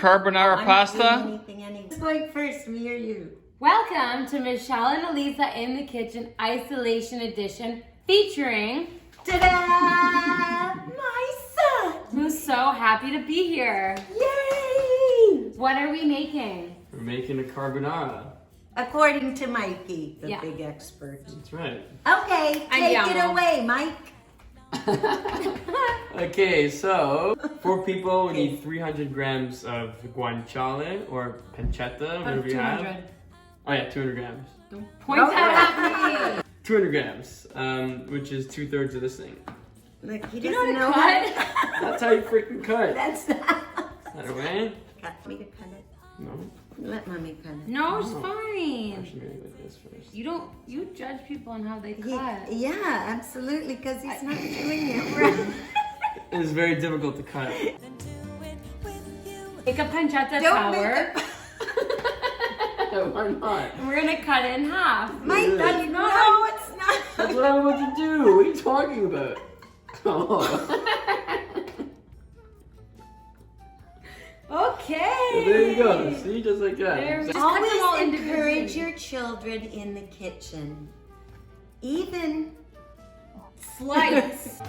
carbonara pasta? It's like first, me or you? Welcome to Michele and Elisa in the Kitchen Isolation Edition featuring Ta-da! My son! who's so happy to be here. Yay! What are we making? We're making a carbonara. According to Mikey, the Yeah. big expert. That's right. Okay, take it Andiamo. away, Mike. Okay, so 4 people, we need 300 grams of guanciale or pancetta, whatever you have. 200. Oh yeah, 200 grams. Don't point that at me. 200 grams, which is 2/3 of this thing. Look, he You know doesn't how to know cut? That's how you freaking cut. That's not. That way? Got me to cut it. No. Let mommy cut it. No, it's Oh. fine. Actually, maybe like this first. You judge people on how they He- cut. yeah, absolutely, because he's not doing it right. It's very difficult to cut. Take a pancetta Don't tower. make Why not? And we're gonna cut it in half. Mike, Yeah. that's no, it's not. That's what I'm about to do. What are you talking about? Oh. Okay. Well, there you go. See, just like that. There we go. Just cut them all Always individually. encourage your children in the kitchen. Even Slice.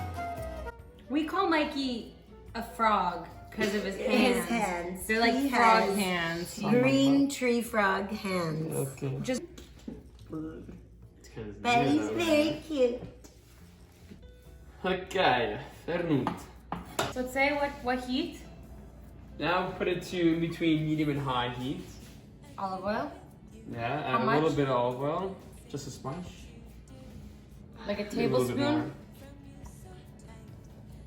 We call Mikey a frog because of his hands. his hands. They're like He frog has hands. green tree frog hands. Okay. Just It's kind of But he's weird, very cute. Okay, vernoot. so let's say what heat? Now put it to in between medium and high heat. Olive oil, Yeah, How add a much? little bit of olive oil, just a splash. like a Maybe a little bit more. tablespoon.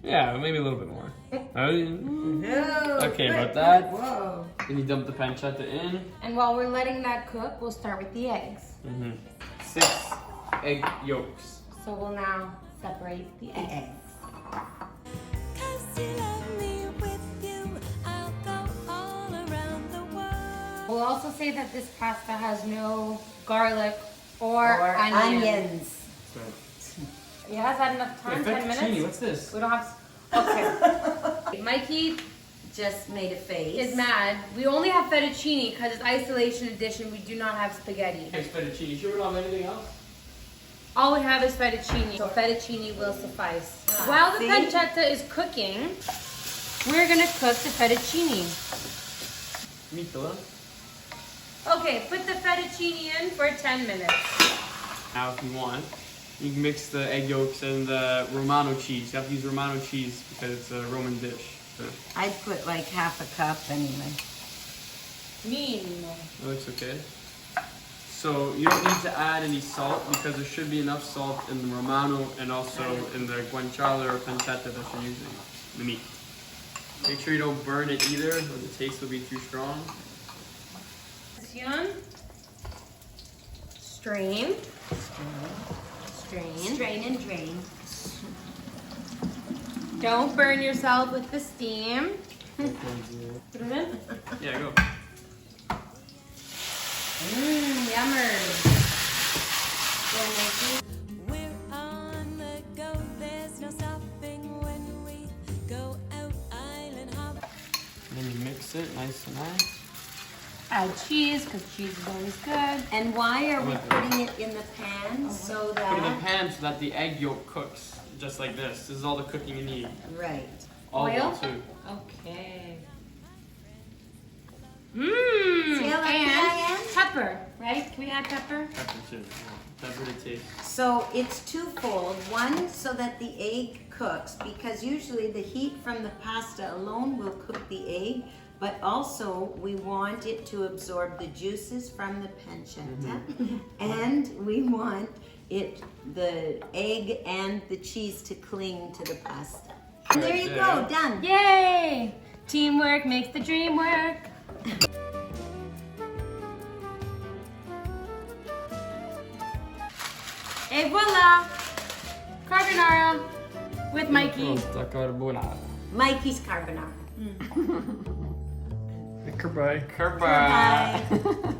Yeah, maybe a little bit more. No. Okay, about that. Whoa. Then you dump the pancetta in. And while we're letting that cook, we'll start with the eggs. 6 egg yolks. So we'll now separate the eggs. We'll also say that this pasta has no garlic or onions. So, Yeah, is that enough time? 10 fettuccine, minutes? what's this? We don't have. Okay. Mikey Just made a face. is mad. We only have fettuccine because it's isolation edition. We do not have spaghetti. It's fettuccine. Sure we don't have anything else? All we have is fettuccine, so fettuccine will suffice. While the see? pancetta is cooking, we're gonna cook the fettuccine. Mitola. Okay, put the fettuccine in for 10 minutes. Now if you want, you can mix the egg yolks and the Romano cheese. You have to use Romano cheese because it's a Roman dish. So I'd put like half a cup anyway. Mean. that looks okay. So you don't need to add any salt because there should be enough salt in the Romano and also in the guanciale or pancetta that you're using, the meat. Make sure you don't burn it either or the taste will be too strong. Strain. Strain. Strain and drain. Don't burn yourself with the steam. Put it in. Yeah, go. Yummers. We're on the go, there's no stopping when we go out island hop. And then you mix it nice and nice. Add cheese, because cheese is always good. And why are we putting it in the pan so Put it in the that? pan so that the egg yolk cooks just like this. This is all the cooking you need. Right. Olive Oil? oil too. Okay. See how lucky I am? And pepper, right? Can we add pepper? Pepper too. Pepper to taste. So it's twofold. One, so that the egg cooks, because usually the heat from the pasta alone will cook the egg, but also we want it to absorb the juices from the pancetta, and we want the egg and the cheese to cling to the pasta. And there you go, done. Yay! Teamwork makes the dream work. Et voila! Carbonara with Mikey. Pronta carbonara. Mikey's carbonara. Goodbye. Goodbye. Bye.